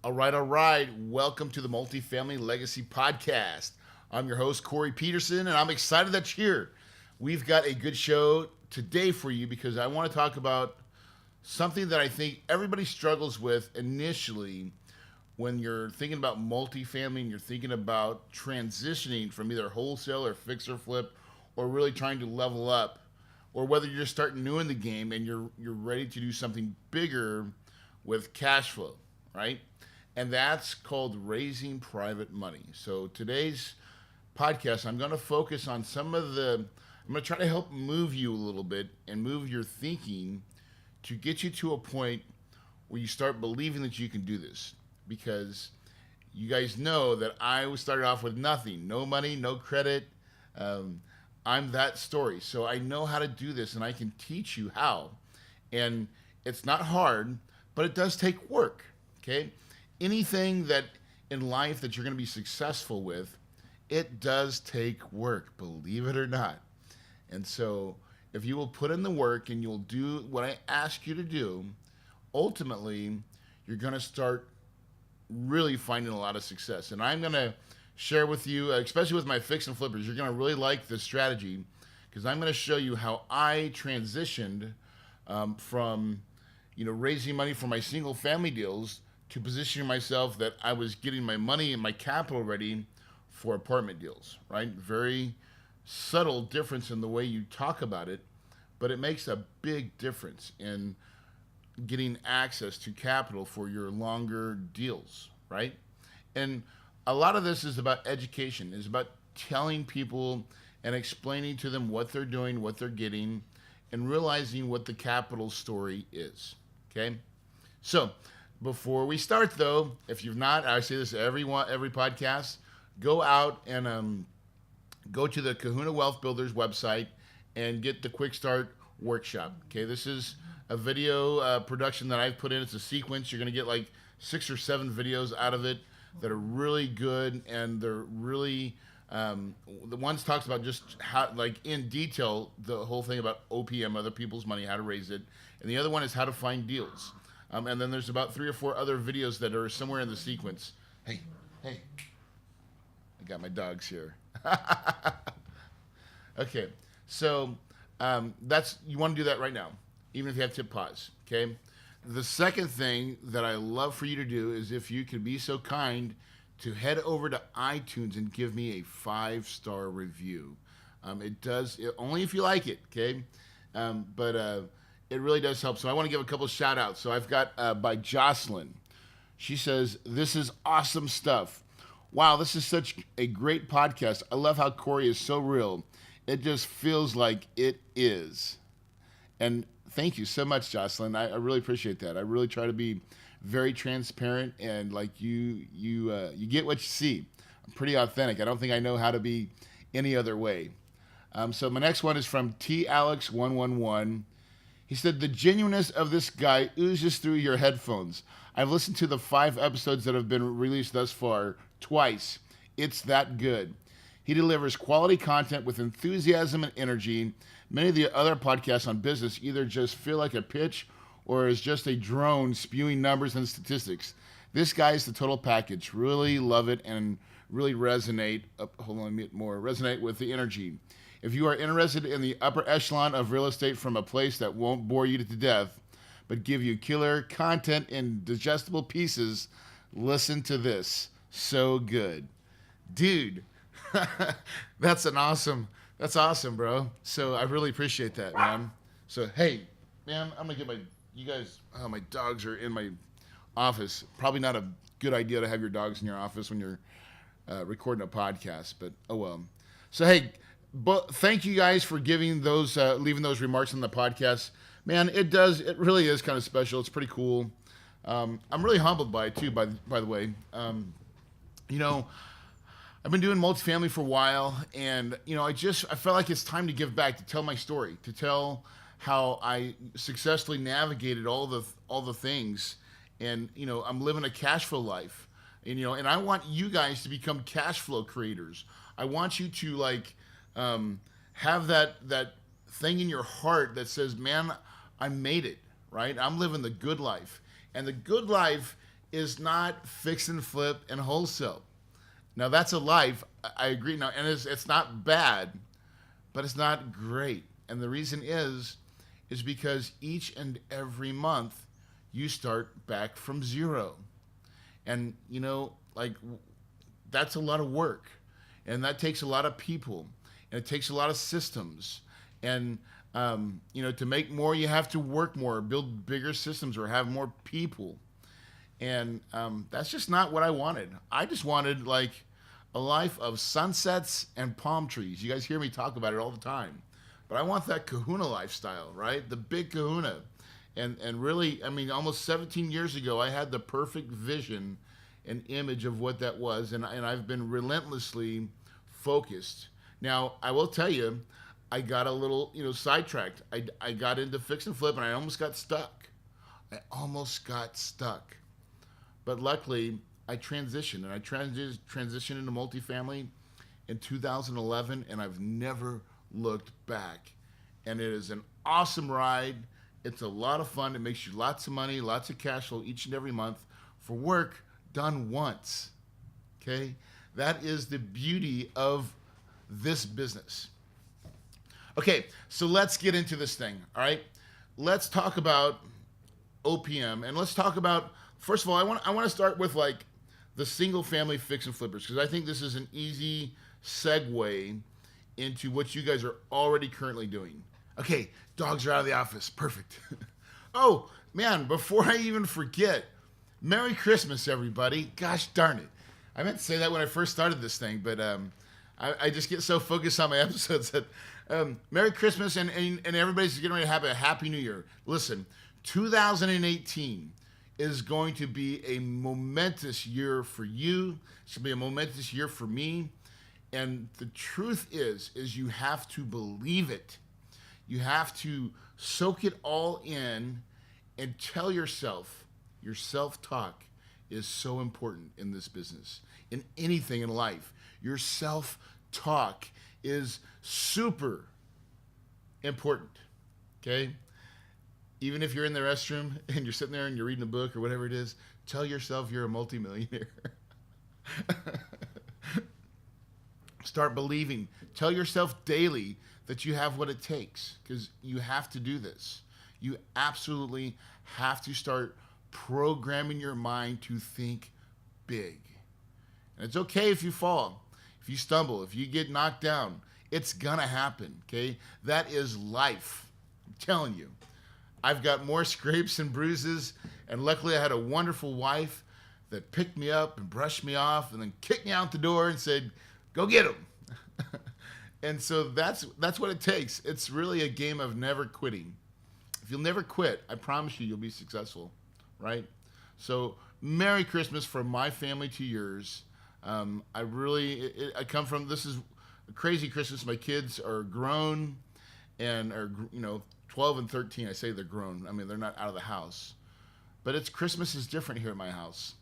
All right. Welcome to the Multifamily Legacy Podcast. I'm your host, Corey Peterson, and I'm excited that you're here. We've got a good show today for you because I want to talk about something that I think everybody struggles with initially when you're thinking about multifamily and you're thinking about transitioning from either wholesale or fix or flip or really trying to level up, or whether you're just starting new in the game and you're ready to do something bigger with cash flow, right? And that's called raising private money. So today's podcast, I'm going to focus on I'm going to try to help move you a little bit and move your thinking to get you to a point where you start believing that you can do this. Because you guys know that I started off with nothing, no money, no credit. Um, I'm that story. So I know how to do this and I can teach you how. And it's not hard, but it does take work. Okay? Anything that in life that you're going to be successful with, it does take work, believe it or not. And so if you will put in the work and you'll do what I ask you to do, ultimately you're going to start really finding a lot of success. And I'm going to share with you, especially with my fix and flippers, you're going to really like this strategy because I'm going to show you how I transitioned from raising money for my single family deals to positioning myself that I was getting my money and my capital ready for apartment deals, right? Very subtle difference in the way you talk about it, but it makes a big difference in getting access to capital for your longer deals, right? And a lot of this is about education, is about telling people and explaining to them what they're doing, what they're getting, and realizing what the capital story is, okay? So before we start though, if you've not, I say this every podcast, go out and go to the Kahuna Wealth Builders website and get the Quick Start Workshop, okay? This is a video production that I've put in. It's a sequence. You're going to get like 6 or 7 videos out of it that are really good, and they're really the ones talks about just how, like in detail, the whole thing about OPM, other people's money, how to raise it, and the other one is how to find deals. And then there's about 3 or 4 other videos that are somewhere in the sequence. Hey, I got my dogs here. Okay, so that's you want to do that right now, even if you have to pause. Okay. The second thing that I love for you to do is if you could be so kind to head over to iTunes and give me a 5-star review. Only if you like it. Okay. But it really does help. So I want to give a couple of shout outs. So I've got by Jocelyn. She says, "This is awesome stuff. Wow, this is such a great podcast. I love how Corey is so real. It just feels like it is." And thank you so much, Jocelyn. I really appreciate that. I really try to be very transparent and like you get what you see. I'm pretty authentic. I don't think I know how to be any other way. So my next one is from T Alex 111. He said, "The genuineness of this guy oozes through your headphones. I've listened to the 5 episodes that have been released thus far twice. It's that good. He delivers quality content with enthusiasm and energy. Many of the other podcasts on business either just feel like a pitch or is just a drone spewing numbers and statistics. This guy is the total package. Really love it and really resonate. Resonate with the energy. If you are interested in the upper echelon of real estate from a place that won't bore you to death, but give you killer content in digestible pieces, listen to this. So good." Dude, that's awesome, bro. So I really appreciate that, man. So, hey, man, I'm going to get my dogs are in my office. Probably not a good idea to have your dogs in your office when you're recording a podcast, but oh well. So, hey, but thank you guys for leaving those remarks on the podcast. Man, it really is kind of special. It's pretty cool. I'm really humbled by it too, by the way. I've been doing multifamily for a while, and I felt like it's time to give back, to tell my story, to tell how I successfully navigated all the things, and I'm living a cash flow life, and I want you guys to become cash flow creators. I want you to have that thing in your heart that says, man, I made it, right? I'm living the good life, and the good life is not fix and flip and wholesale. Now that's a life. I agree. Now, and it's not bad, but it's not great. And the reason is because each and every month you start back from zero. And like that's a lot of work, and that takes a lot of people, and it takes a lot of systems, and to make more you have to work more, build bigger systems, or have more people, and that's just not what I wanted. I just wanted like a life of sunsets and palm trees. You guys hear me talk about it all the time, but I want that Kahuna lifestyle, right? The big Kahuna. And really, I mean, almost 17 years ago, I had the perfect vision and image of what that was, and I've been relentlessly focused. Now, I will tell you, I got a little, sidetracked. I got into fix and flip, and I almost got stuck. But luckily, I transitioned, and I transitioned into multifamily in 2011, and I've never looked back. And it is an awesome ride. It's a lot of fun. It makes you lots of money, lots of cash flow each and every month for work done once. Okay? That is the beauty of this business. Okay, so let's get into this thing, all right? Let's talk about OPM, and let's talk about, first of all, I want to start with like the single family fix and flippers, because I think this is an easy segue into what you guys are already currently doing. Okay, dogs are out of the office. Perfect. Oh, man, before I even forget, Merry Christmas, everybody. Gosh darn it. I meant to say that when I first started this thing, but I just get so focused on my episodes that Merry Christmas, and everybody's getting ready to have a Happy New Year. Listen, 2018 is going to be a momentous year for you. It's going to be a momentous year for me. And the truth is you have to believe it. You have to soak it all in and tell yourself, your self-talk is so important in this business, in anything in life. Your self-talk is super important, okay? Even if you're in the restroom and you're sitting there and you're reading a book or whatever it is, tell yourself you're a multimillionaire. Start believing. Tell yourself daily that you have what it takes, because you have to do this. You absolutely have to start programming your mind to think big. And it's okay if you fall, if you stumble, if you get knocked down. It's gonna happen, okay? That is life. I'm telling you. I've got more scrapes and bruises, and luckily I had a wonderful wife that picked me up and brushed me off and then kicked me out the door and said, go get him. And so that's what it takes. It's really a game of never quitting. If you'll never quit, I promise you'll be successful, right? So Merry Christmas from my family to yours. I come from, this is a crazy Christmas. My kids are grown and are, 12 and 13. I say they're grown. I mean, they're not out of the house. But Christmas is different here at my house.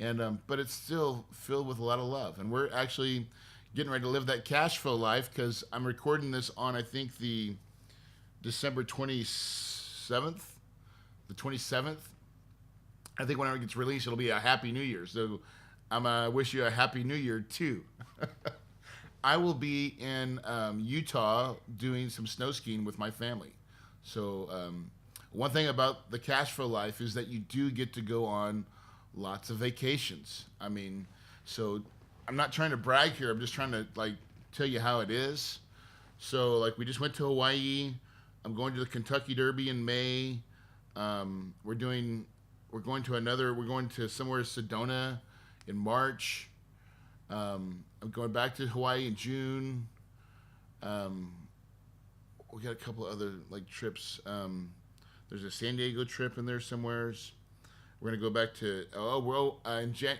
And but it's still filled with a lot of love. And we're actually getting ready to live that cash flow life, because I'm recording this on, I think, the December 27th. The 27th. I think whenever it gets released, it'll be a Happy New Year. So I'm going to wish you a Happy New Year, too. I will be in Utah doing some snow skiing with my family. So one thing about the cash flow life is that you do get to go on lots of vacations. I mean, so I'm not trying to brag here. I'm just trying to tell you how it is. So we just went to Hawaii. I'm going to the Kentucky Derby in May. We're going to somewhere Sedona in March. I'm going back to Hawaii in June. We got a couple other trips. There's a San Diego trip in there somewheres. We're gonna go back to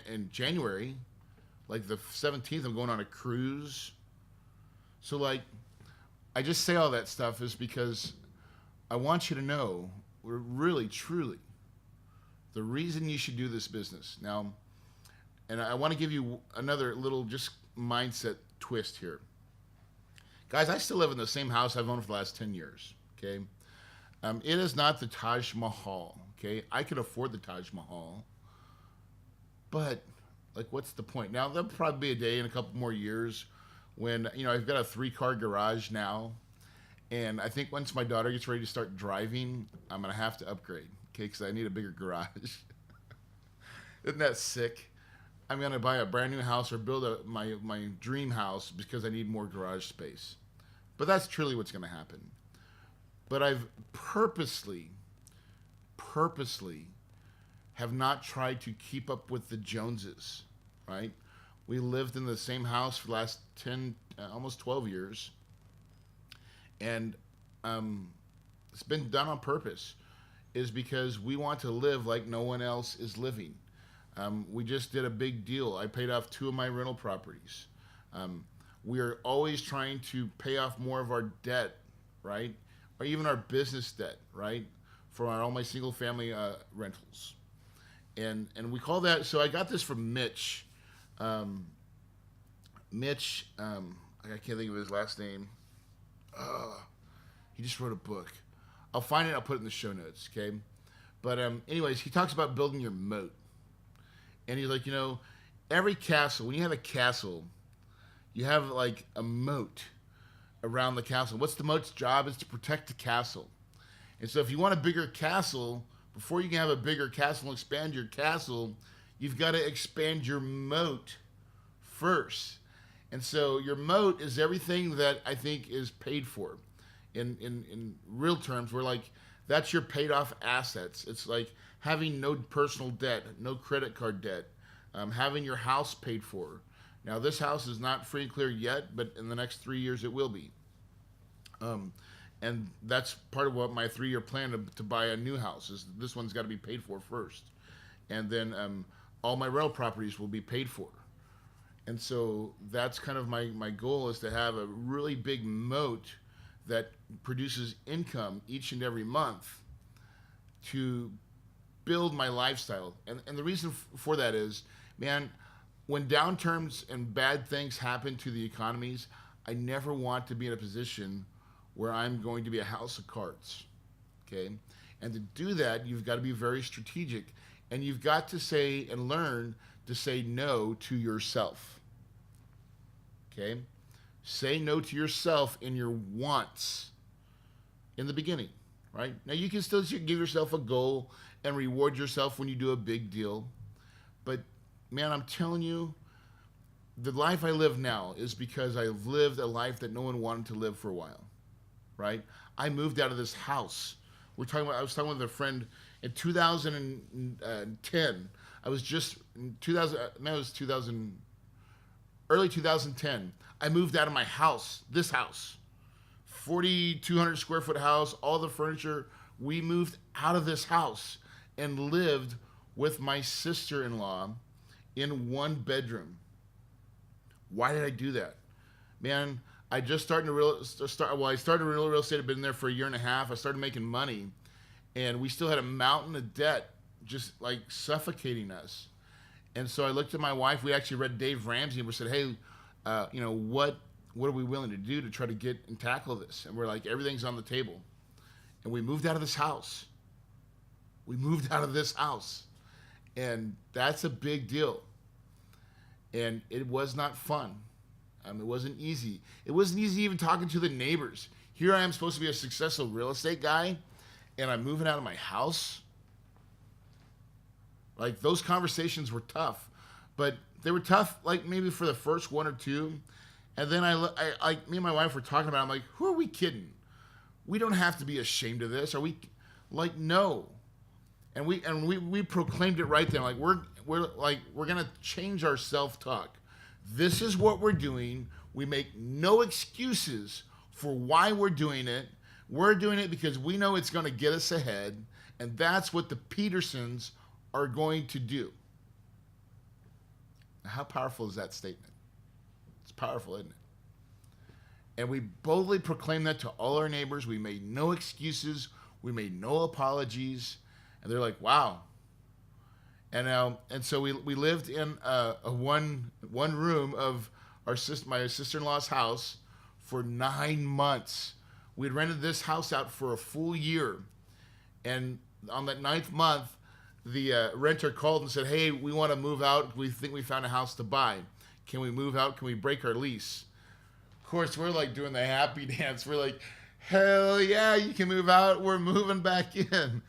in January, the 17th. I'm going on a cruise. So I just say all that stuff is because I want you to know we're really truly the reason you should do this business now. And I want to give you another little just mindset twist here. Guys, I still live in the same house I've owned for the last 10 years, okay? It is not the Taj Mahal, okay? I could afford the Taj Mahal, But like, what's the point? Now there'll probably be a day in a couple more years when I've got a 3-car garage now, and I think once my daughter gets ready to start driving, I'm gonna have to upgrade. Okay, because I need a bigger garage. Isn't that sick? I'm gonna buy a brand new house or build my dream house because I need more garage space. But that's truly what's gonna happen. But I've purposely have not tried to keep up with the Joneses, right? We lived in the same house for the last 10, almost 12 years. And it's been done on purpose, is because we want to live like no one else is living. We just did a big deal. I paid off 2 of my rental properties. We are always trying to pay off more of our debt, right? Or even our business debt, right? For all my single family rentals. And we call that, so I got this from Mitch. Mitch, I can't think of his last name. He just wrote a book. I'll find it, I'll put it in the show notes, okay? But anyways, he talks about building your moat. And he's like, every castle, when you have a castle, you have like a moat around the castle. What's the moat's job? Is to protect the castle. And so if you want a bigger castle, before you can have a bigger castle and expand your castle, you've got to expand your moat first. And so your moat is everything that I think is paid for. In real terms, we're like, that's your paid off assets. It's like having no personal debt, no credit card debt, having your house paid for. Now, this house is not free and clear yet, but in the next 3 years it will be. And that's part of what my 3-year plan to buy a new house is. This one's got to be paid for first. And then all my rental properties will be paid for. And so that's kind of my goal, is to have a really big moat that produces income each and every month to build my lifestyle. And the reason for that is, man, when downturns and bad things happen to the economies, I never want to be in a position where I'm going to be a house of cards, okay? And to do that, you've got to be very strategic, and you've got to say and learn to say no to yourself, okay? Say no to yourself in your wants in the beginning, right? Now, you can still give yourself a goal and reward yourself when you do a big deal, but man, I'm telling you, the life I live now is because I've lived a life that no one wanted to live for a while, right? I moved out of this house. I was talking with a friend in 2010. I was just in 2000. Man, it was 2000, early 2010. I moved out of my house. This house, 4,200 square foot house, all the furniture. We moved out of this house and lived with my sister-in-law in 1 bedroom. Why did I do that? Man, I just started real estate. I've been there for a year and a half. I started making money, and we still had a mountain of debt just like suffocating us. And so I looked at my wife. We actually read Dave Ramsey, and we said, hey, what are we willing to do to try to get and tackle this? And we're like, everything's on the table. And we moved out of this house. And that's a big deal. And it was not fun. It wasn't easy. It wasn't easy even talking to the neighbors. Here I am, supposed to be a successful real estate guy, and I'm moving out of my house. Like, those conversations were tough, but they were tough, like maybe for the first 1 or 2. And then me and my wife were talking about it. I'm like, who are we kidding? We don't have to be ashamed of this. Are we? Like, no. And we proclaimed it right then. Like, we're gonna change our self-talk. This is what we're doing. We make no excuses for why we're doing it. We're doing it because we know it's going to get us ahead, and that's what the Petersons are going to do. Now, how powerful is that statement? It's powerful, isn't it? And we boldly proclaimed that to all our neighbors. We made no excuses. We made no apologies. And they're like, wow. And so we lived in a one room of my sister-in-law's house for 9 months. We'd rented this house out for a full year, and on that 9th month, the renter called and said, "Hey, we want to move out. We think we found a house to buy. Can we move out? Can we break our lease?" Of course, we're like doing the happy dance. We're like, "Hell yeah, you can move out. We're moving back in."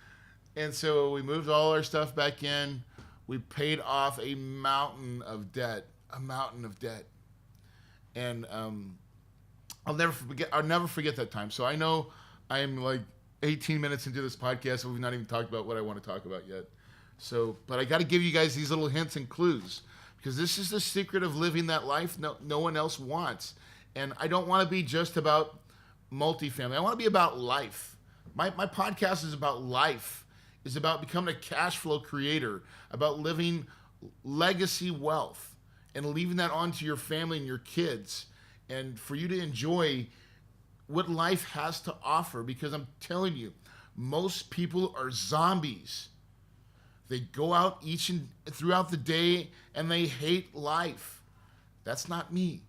And so we moved all our stuff back in. We paid off a mountain of debt, and I'll never forget that time. So I know I'm like 18 minutes into this podcast, and we've not even talked about what I want to talk about yet. So, but I got to give you guys these little hints and clues, because this is the secret of living that life no one else wants. And I don't want to be just about multifamily. I want to be about life. My podcast is about life. It's about becoming a cash flow creator, about living legacy wealth and leaving that on to your family and your kids, and for you to enjoy what life has to offer. Because I'm telling you, most people are zombies. They go out each and throughout the day and they hate life. That's not me.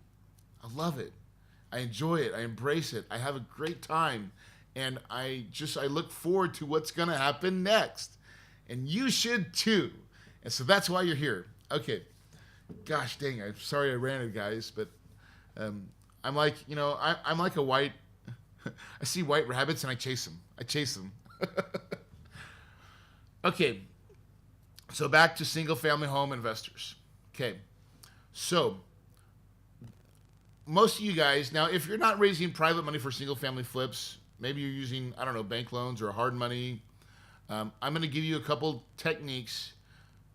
I love it. I enjoy it. I embrace it. I have a great time. And I look forward to what's going to happen next. And you should too. And so that's why you're here. Okay. Gosh dang, I'm sorry I ranted, guys, but I'm like, I'm like a white, I see white rabbits and I chase them. Okay. So back to single family home investors. Okay. So most of you guys, now if you're not raising private money for single family flips, maybe you're using, I don't know, bank loans or hard money. I'm going to give you a couple techniques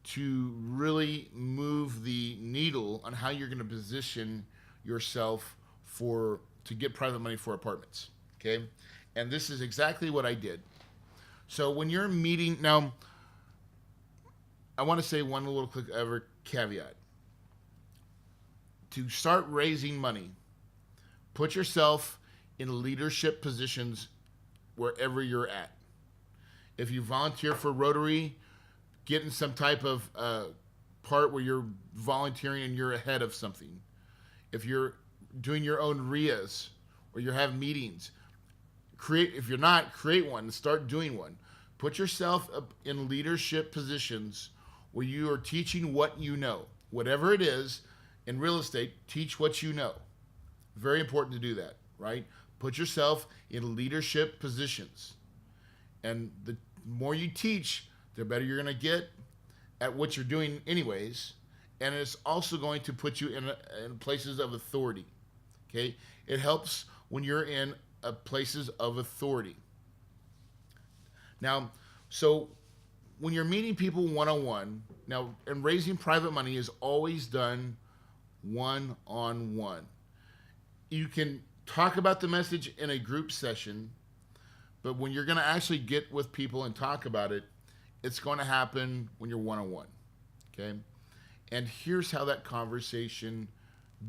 to really move the needle on how you're going to position yourself to get private money for apartments. Okay. And this is exactly what I did. So when you're meeting, now I want to say one little quick caveat. To start raising money, put yourself in leadership positions wherever you're at. If you volunteer for Rotary, get in some type of part where you're volunteering and you're ahead of something. If you're doing your own RIAs or you have meetings, if you're not, create one and start doing one. Put yourself up in leadership positions where you are teaching what you know. Whatever it is, in real estate, teach what you know. Very important to do that, right? Put yourself in leadership positions. And the more you teach, the better you're going to get at what you're doing anyways. And it's also going to put you in places of authority, okay? It helps when you're in places of authority. Now, so when you're meeting people one-on-one, now, and raising private money is always done one-on-one. You can talk about the message in a group session, but when you're going to actually get with people and talk about it, it's going to happen when you're one-on-one, okay? And here's how that conversation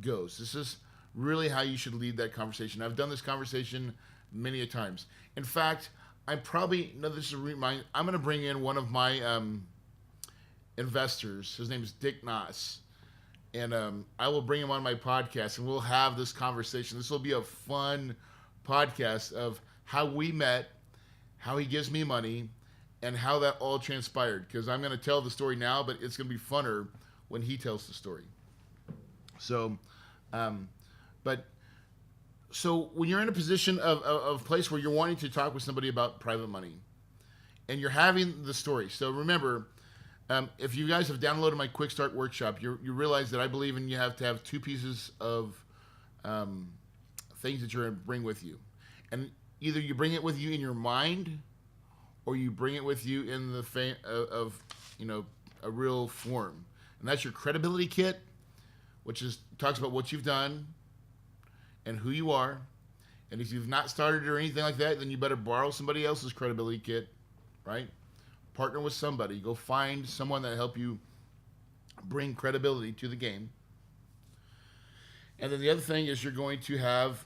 goes. This is really how you should lead that conversation. I've done this conversation many a times. In fact, I'm going to bring in one of my investors. His name is Dick Noss. And I will bring him on my podcast, and we'll have this conversation. This will be a fun podcast of how we met, how he gives me money, and how that all transpired. Because I'm going to tell the story now, but it's going to be funner when he tells the story. So, so when you're in a position of place where you're wanting to talk with somebody about private money, and you're having the story. So remember, if you guys have downloaded my Quick Start Workshop, you realize that I believe in you have to have two pieces of things that you're going to bring with you. And either you bring it with you in your mind, or you bring it with you in the a real form. And that's your credibility kit, which talks about what you've done and who you are. And if you've not started or anything like that, then you better borrow somebody else's credibility kit, right? Partner with somebody. Go find someone that help you bring credibility to the game. And then the other thing is you're going to have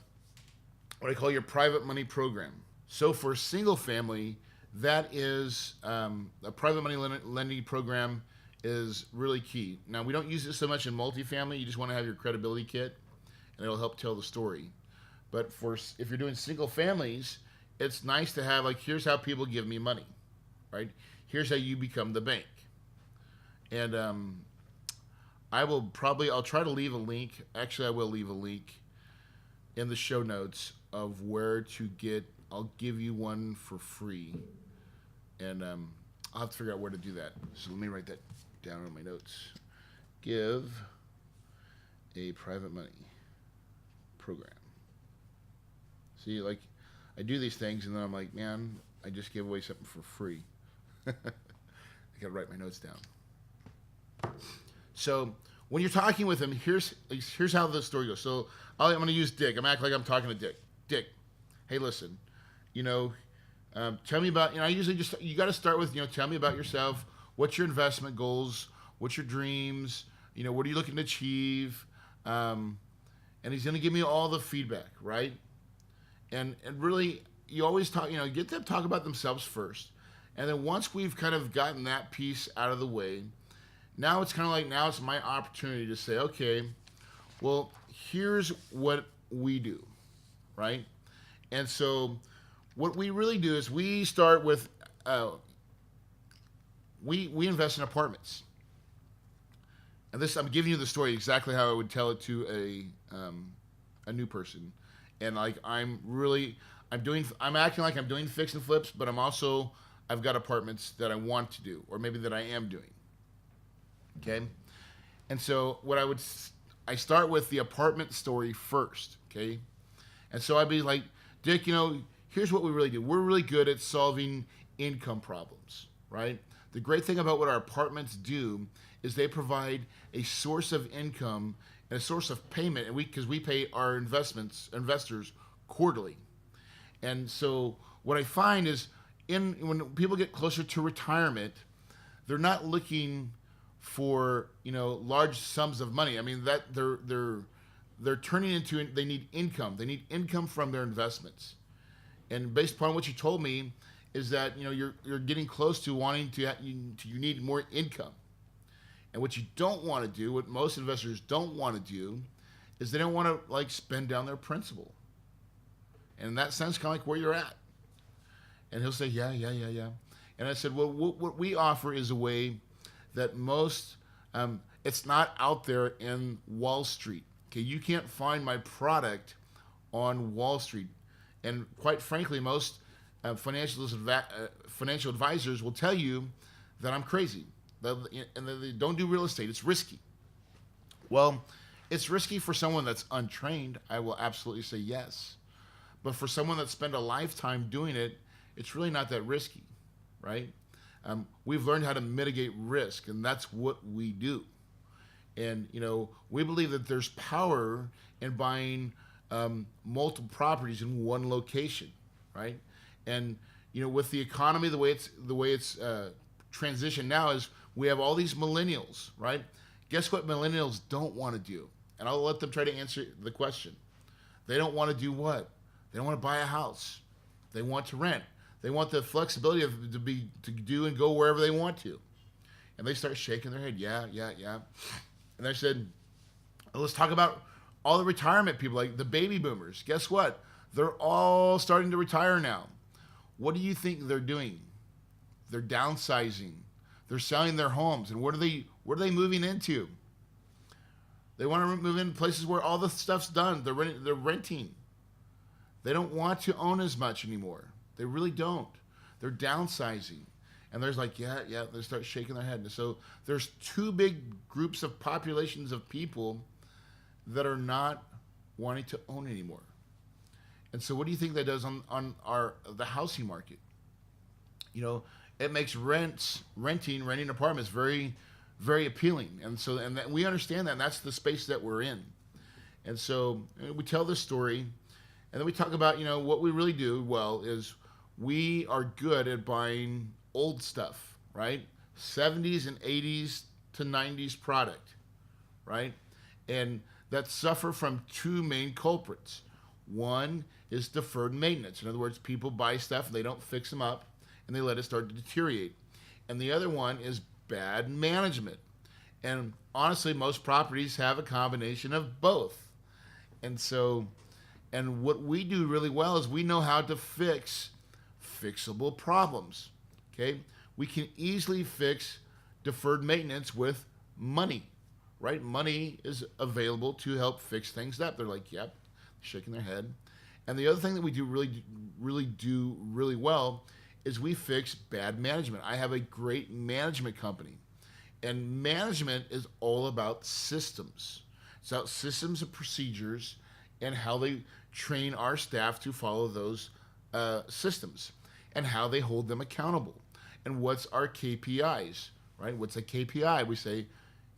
what I call your private money program. So for single family, that is a private money lending program is really key. Now, we don't use it so much in multifamily. You just want to have your credibility kit, and it'll help tell the story. But if you're doing single families, it's nice to have, like, here's how people give me money, right? here's how you become the bank. And I'll try to leave a link. Actually, I will leave a link in the show notes of where to get. I'll give you one for free, and I'll have to figure out where to do that. So let me write that down in my notes. Give a private money program. See, like, I do these things, and then I'm like, man, I just gave away something for free. I gotta write my notes down. So when you're talking with him, here's how the story goes. So I'm going to use Dick. I'm acting like I'm talking to Dick. Dick, hey, listen, tell me about, I usually you got to start with, tell me about yourself. What's your investment goals? What's your dreams? What are you looking to achieve? And he's going to give me all the feedback, right? And really, you always talk, get them to talk about themselves first. And then once we've kind of gotten that piece out of the way, now it's kind of like, now it's my opportunity to say, okay, well, here's what we do, right? And so what we really do is we start with, we invest in apartments. And this, I'm giving you the story exactly how I would tell it to a new person. And like, I'm acting like I'm doing fix and flips, but I've got apartments that I want to do, or maybe that I am doing. Okay. And so I start with the apartment story first. Okay. And so I'd be like, Dick, here's what we really do. We're really good at solving income problems, right? The great thing about what our apartments do is they provide a source of income and a source of payment, and because we pay our investors quarterly. And so what I find is when people get closer to retirement, they're not looking for large sums of money. I mean, that they're turning into, they need income. They need income from their investments. And based upon what you told me, is that you're getting close to wanting you need more income. And what you don't want to do, what most investors don't want to do, is they don't want to like spend down their principal. And that sounds kind of like where you're at. And he'll say, yeah. And I said, well, what we offer is a way that most, it's not out there in Wall Street. Okay, you can't find my product on Wall Street. And quite frankly, most financial advisors will tell you that I'm crazy. And they don't do real estate. It's risky. Well, it's risky for someone that's untrained. I will absolutely say yes. But for someone that's spent a lifetime doing it, it's really not that risky, right? We've learned how to mitigate risk, and that's what we do. And, we believe that there's power in buying multiple properties in one location, right? And, with the economy, the way it's transitioned now is we have all these millennials, right? Guess what millennials don't want to do? And I'll let them try to answer the question. They don't want to do what? They don't want to buy a house. They want to rent. They want the flexibility to do and go wherever they want to. And they start shaking their head, yeah. And I said, let's talk about all the retirement people, like the baby boomers. Guess what? They're all starting to retire now. What do you think they're doing? They're downsizing. They're selling their homes. And what are they moving into? They want to move into places where all the stuff's done. They're renting. They don't want to own as much anymore. They really don't. They're downsizing. And there's like, yeah, they start shaking their head. And so there's two big groups of populations of people that are not wanting to own anymore. And so what do you think that does on the housing market? It makes renting apartments very, very appealing. And so, we understand that, and that's the space that we're in. And so we tell this story, and then we talk about, what we really do well is we are good at buying old stuff, right? 70s and 80s to 90s product, right? And that suffer from two main culprits. One is deferred maintenance. In other words, people buy stuff and they don't fix them up and they let it start to deteriorate. And the other one is bad management. And honestly, most properties have a combination of both. And so, and what we do really well is we know how to fix fixable problems. Okay? we can easily fix deferred maintenance with money, right? Money is available to help fix things up. They're like, yep, shaking their head. And the other thing that we do really well is we fix bad management. I have a great management company, and management is all about systems. It's about systems and procedures and how they train our staff to follow those systems and how they hold them accountable. And what's our KPIs, right? What's a KPI? We say,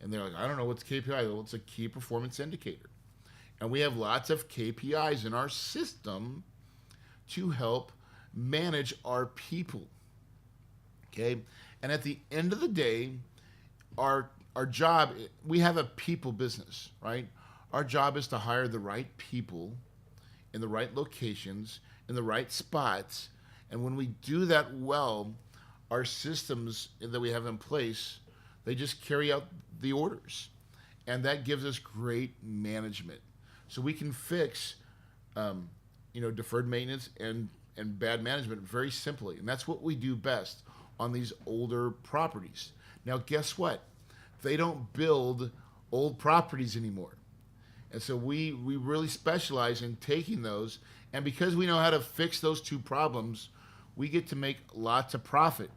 and they're like, I don't know what's KPI. Well, it's a key performance indicator. And we have lots of KPIs in our system to help manage our people. Okay? And at the end of the day, our job, we have a people business, right? Our job is to hire the right people in the right locations, in the right spots. And when we do that well, our systems that we have in place, they just carry out the orders. And that gives us great management. So we can fix, deferred maintenance and bad management very simply. And that's what we do best on these older properties. Now, guess what? They don't build old properties anymore. And so we really specialize in taking those. And because we know how to fix those two problems, we get to make lots of profit.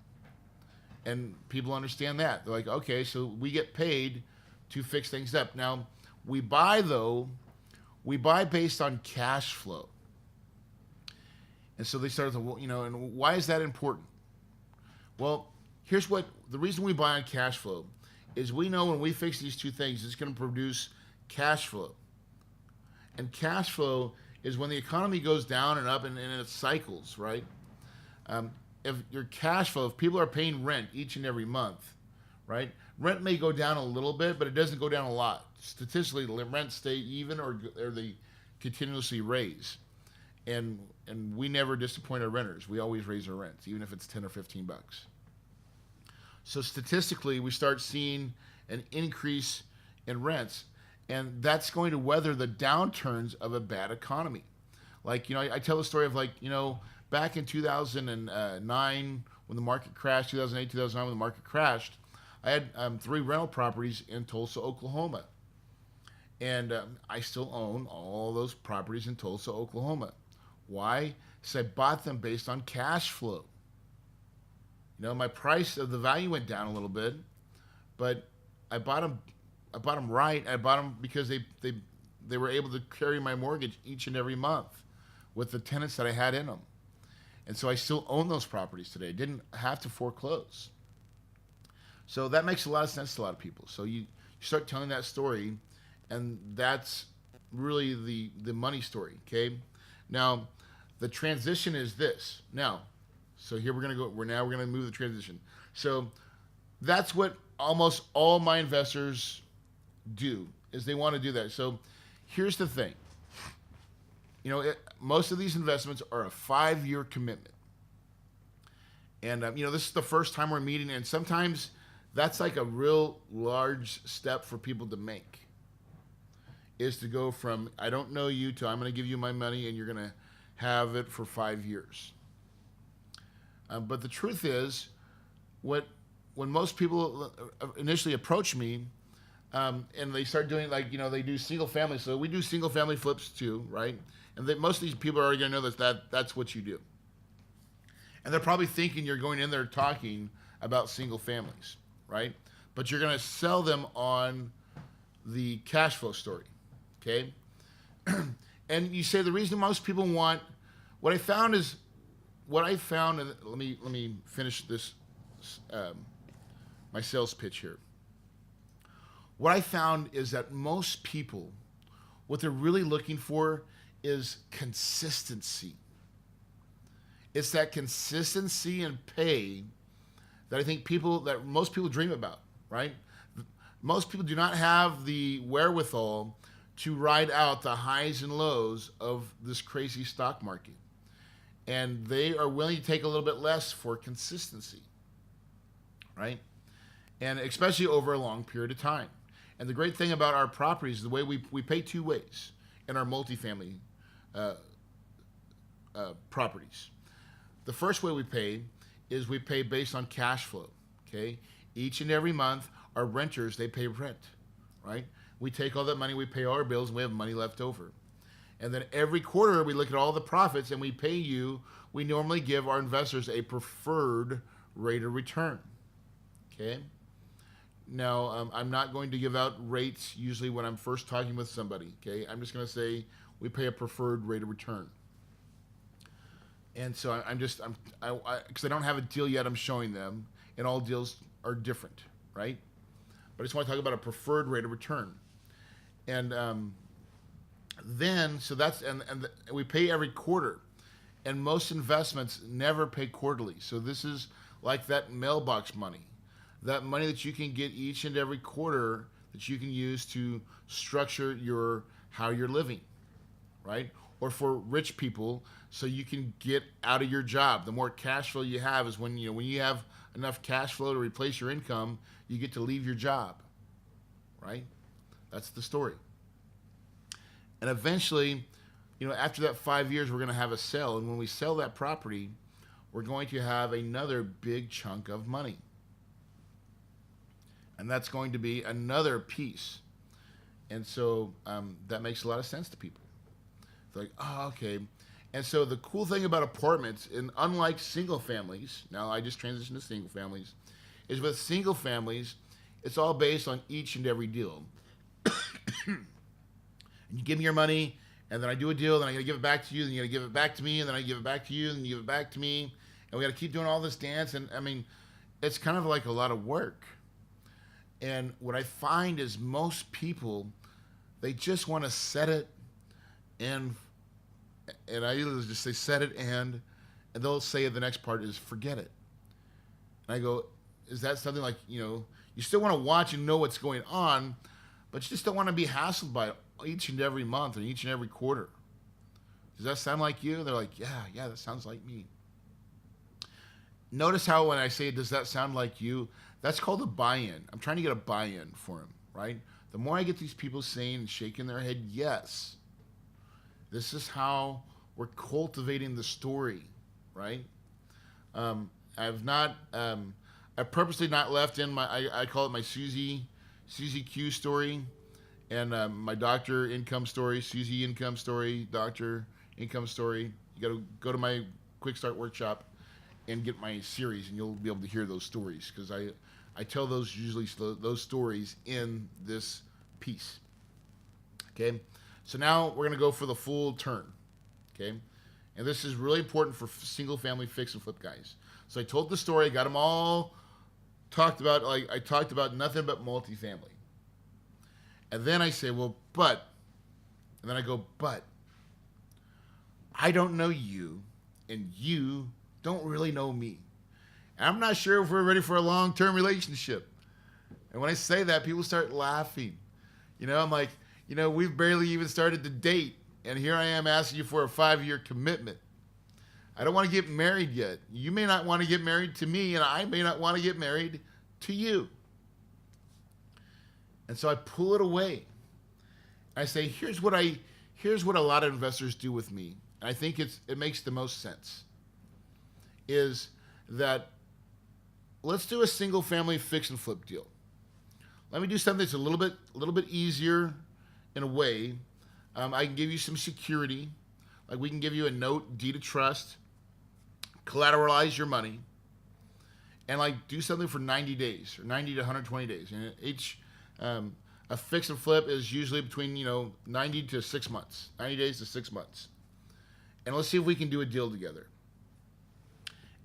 And people understand that. They're like, okay, so we get paid to fix things up. Now, we buy based on cash flow. And so they started to, and why is that important? Well, here's the reason we buy on cash flow is we know when we fix these two things, it's going to produce cash flow. And cash flow is when the economy goes down and up and it cycles, right? If your cash flow, if people are paying rent each and every month, right? Rent may go down a little bit, but it doesn't go down a lot. Statistically, the rents stay even or they continuously raise. And we never disappoint our renters. We always raise our rents, even if it's 10 or 15 bucks. So statistically, we start seeing an increase in rents, and that's going to weather the downturns of a bad economy. Like, I tell the story of back in 2009 when the market crashed, 2008, 2009 when the market crashed, I had 3 rental properties in Tulsa, Oklahoma. And I still own all those properties in Tulsa, Oklahoma. Why? Because I bought them based on cash flow. My price of the value went down a little bit, but I bought them right. I bought them because they were able to carry my mortgage each and every month with the tenants that I had in them. And so I still own those properties today. I didn't have to foreclose. So that makes a lot of sense to a lot of people. So you start telling that story, and that's really the money story, okay? Now, the transition is this. Now, so here we're going to move the transition. So that's what almost all my investors do, is they want to do that. So here's the thing. Most of these investments are a 5-year commitment. And, this is the first time we're meeting, and sometimes that's like a real large step for people to make, is to go from, I don't know you, to I'm going to give you my money and you're going to have it for 5 years. But the truth is, when most people initially approach me, and they start doing they do single family. So we do single family flips too, right? And most of these people are already going to know that's what you do. And they're probably thinking you're going in there talking about single families, right? But you're going to sell them on the cash flow story, okay? And you say the reason most people want, what I found, and let me finish this, my sales pitch here. What I found is that most people, what they're really looking for is consistency. It's that consistency and pay that I think most people dream about, right? Most people do not have the wherewithal to ride out the highs and lows of this crazy stock market. And they are willing to take a little bit less for consistency, right? And especially over a long period of time. And the great thing about our properties is the way we pay 2 ways in our multifamily properties. The first way we pay is we pay based on cash flow. Okay, each and every month, our renters, they pay rent, right? We take all that money, we pay all our bills, and we have money left over. And then every quarter, we look at all the profits and we pay you. We normally give our investors a preferred rate of return. Okay. Now, I'm not going to give out rates usually when I'm first talking with somebody. Okay. I'm just going to say we pay a preferred rate of return. And so because I don't have a deal yet, I'm showing them, and all deals are different, right? But I just want to talk about a preferred rate of return. And then, so that's, and we pay every quarter. And most investments never pay quarterly. So this is like that mailbox money. That money that you can get each and every quarter that you can use to structure how you're living, right? Or for rich people, so you can get out of your job. The more cash flow you have is when you have enough cash flow to replace your income, you get to leave your job, right? That's the story. And eventually, after that 5 years, we're going to have a sale. And when we sell that property, we're going to have another big chunk of money. And that's going to be another piece. And so that makes a lot of sense to people. They're like, oh, okay. And so the cool thing about apartments, and unlike single families, now I just transitioned to single families, is with single families, it's all based on each and every deal. And you give me your money, and then I do a deal, then I got to give it back to you, then you got to give it back to me, and then I give it back to you, and you give it back to me, and we got to keep doing all this dance. And I mean, it's kind of like a lot of work. And what I find is most people, they just want to set it and I usually just say set it and they'll say the next part is forget it. And I go, is that something like, you still want to watch and know what's going on, but you just don't want to be hassled by it each and every month and each and every quarter. Does that sound like you? They're like, yeah, that sounds like me. Notice how when I say, does that sound like you? That's called a buy-in. I'm trying to get a buy-in for them, right? The more I get these people saying and shaking their head, yes, this is how we're cultivating the story, right? I've purposely not left in I call it my Susie Q story, and my doctor income story, Susie income story, doctor income story. You got to go to my Quick Start workshop and get my series, and you'll be able to hear those stories, because I tell those stories in this piece. Okay, so now we're gonna go for the full turn. Okay, and this is really important for single family fix and flip guys. So I told the story, got them all talked about. Like I talked about nothing but multifamily, and then I say, well, but, and then I go, but I don't know you, and you don't really know me. And I'm not sure if we're ready for a long-term relationship. And when I say that, people start laughing. I'm like, we've barely even started to date, and here I am asking you for a 5-year commitment. I don't want to get married yet. You may not want to get married to me, and I may not want to get married to you. And so I pull it away. I say, here's what a lot of investors do with me. And I think it makes the most sense. Is that let's do a single family fix and flip deal. Let me do something that's a little bit easier in a way. I can give you some security. Like we can give you a note, deed of trust, collateralize your money, and like do something for 90 days or 90 to 120 days. And each a fix and flip is usually between 90 to 6 months, 90 days to 6 months. And let's see if we can do a deal together.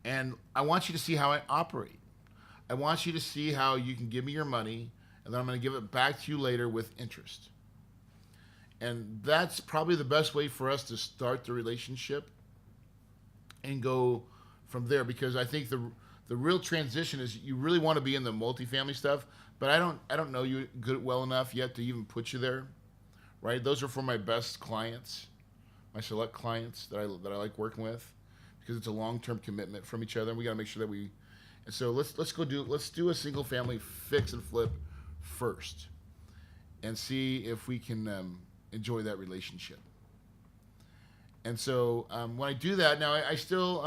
And I want you to see how I operate. I want you to see how you can give me your money, and then I'm going to give it back to you later with interest. And that's probably the best way for us to start the relationship and go from there, because I think the real transition is you really want to be in the multifamily stuff, but I don't know you well enough yet to even put you there, right? Those are for my best clients, my select clients that I like working with, because it's a long-term commitment from each other, and we got to make sure that and so let's do a single family fix and flip first, and see if we can enjoy that relationship. And so when I do that, now I still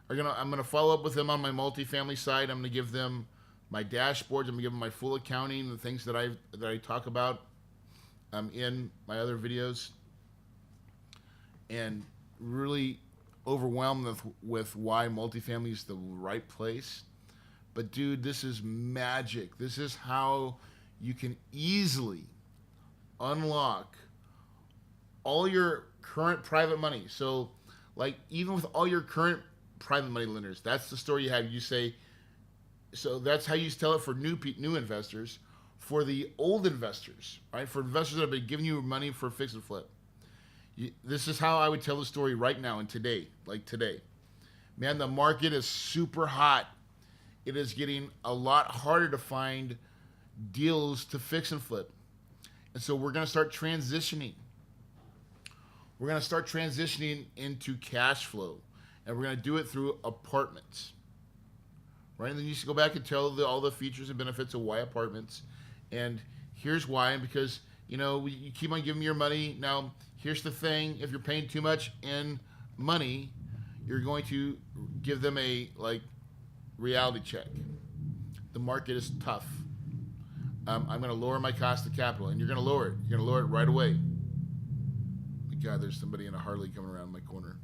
I'm gonna follow up with them on my multifamily side. I'm gonna give them my dashboards. I'm gonna give them my full accounting, the things that I talk about in my other videos, and really overwhelmed with why multifamily is the right place. But dude, this is magic. This is how you can easily unlock all your current private money. So, like, even with all your current private money lenders, that's the story you have. You say, so that's how you tell it for new investors. For the old investors, right? For investors that have been giving you money for fix and flip, this is how I would tell the story right now and today, like today. Man, the market is super hot. It is getting a lot harder to find deals to fix and flip. And so we're going to start transitioning. We're going to start transitioning into cash flow. And we're going to do it through apartments. Right? And then you just go back and tell all the features and benefits of why apartments. And here's why. Because, you keep on giving me your money. Now, here's the thing. If you're paying too much in money, you're going to give them a, reality check. The market is tough. I'm going to lower my cost of capital. And you're going to lower it. You're going to lower it right away. God, there's somebody in a Harley coming around my corner.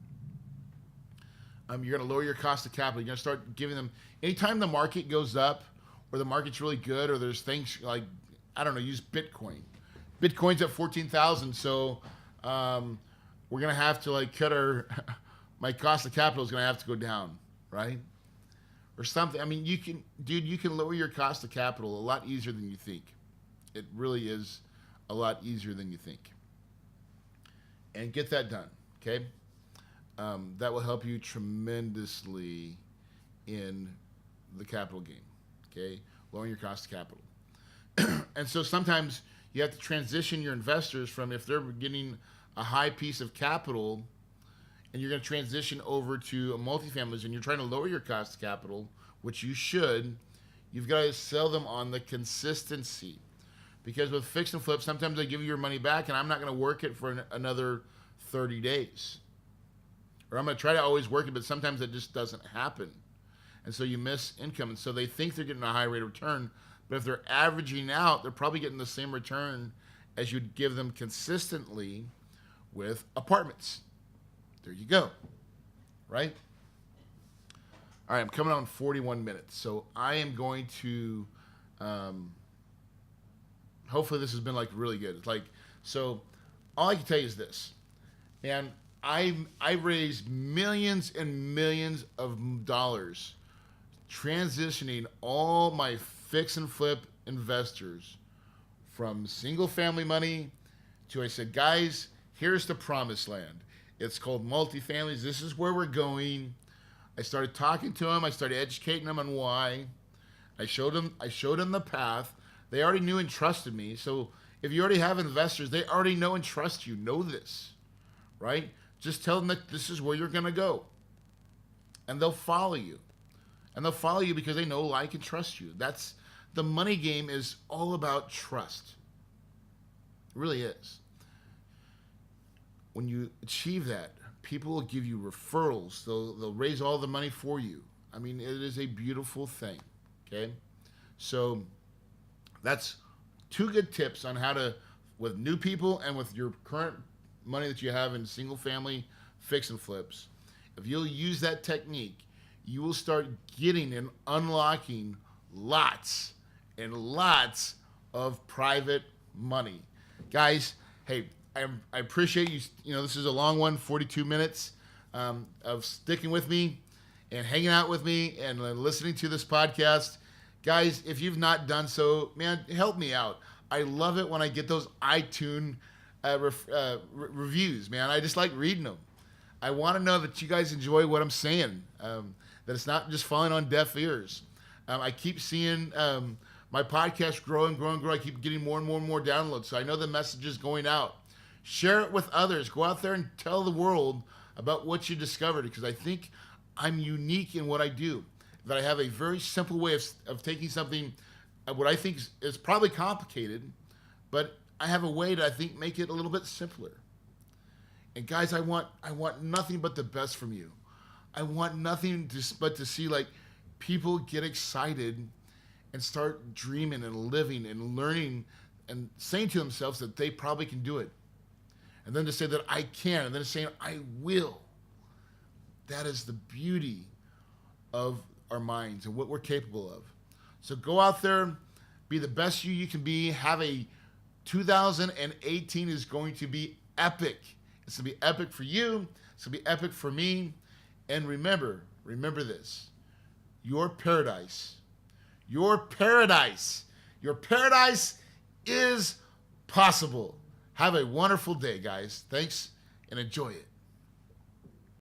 You're going to lower your cost of capital. You're going to start giving them, anytime the market goes up or the market's really good or there's things like, I don't know, use Bitcoin. Bitcoin's at 14,000. So we're going to have to cut my cost of capital is going to have to go down, right? Or something. I mean, you can lower your cost of capital a lot easier than you think. It really is a lot easier than you think. And get that done, okay? That will help you tremendously in the capital game, okay? Lowering your cost of capital. And so sometimes you have to transition your investors from, if they're getting a high piece of capital and you're going to transition over to a multifamilies and you're trying to lower your cost of capital, which you should, you've got to sell them on the consistency. Because with fix and flip, sometimes I give you your money back and I'm not going to work it for another 30 days. Or I'm going to try to always work it, but sometimes it just doesn't happen. And so you miss income. And so they think they're getting a high rate of return, but if they're averaging out, they're probably getting the same return as you'd give them consistently with apartments. There you go. Right? All right, I'm coming on 41 minutes. So I am going to... hopefully this has been really good. So all I can tell you is this, man, I raised millions and millions of dollars transitioning all my fix and flip investors from single family money to, I said, guys, here's the promised land. It's called multifamilies. This is where we're going. I started talking to them. I started educating them on why. I showed them the path. They already knew and trusted me. So if you already have investors, they already know and trust you. Know this, right? Just tell them that this is where you're going to go. And they'll follow you. And they'll follow you because they know, like, and trust you. That's the money game is all about trust. It really is. When you achieve that, people will give you referrals. They'll raise all the money for you. I mean, it is a beautiful thing, okay? So that's 2 good tips on how to, with new people and with your current money that you have in single family fix and flips. If you'll use that technique, you will start getting and unlocking lots and lots of private money. Guys, hey, I appreciate you. You know, this is a long one, 42 minutes of sticking with me and hanging out with me and listening to this podcast. Guys, if you've not done so, man, help me out. I love it when I get those iTunes reviews, man. I just like reading them. I want to know that you guys enjoy what I'm saying, that it's not just falling on deaf ears. I keep seeing my podcast grow and grow and grow. I keep getting more and more and more downloads, so I know the message is going out. Share it with others. Go out there and tell the world about what you discovered, because I think I'm unique in what I do, that I have a very simple way of taking something, what I think is probably complicated, but I have a way to, I think, make it a little bit simpler. And guys, I want nothing but the best from you. I want nothing but to see like people get excited and start dreaming and living and learning and saying to themselves that they probably can do it. And then to say that I can, and then saying I will. That is the beauty of our minds and what we're capable of. So go out there, be the best you can be. Have a 2018 is going to be epic. It's going to be epic for you. It's going to be epic for me. And remember this. Your paradise is possible. Have a wonderful day, guys. Thanks and enjoy it.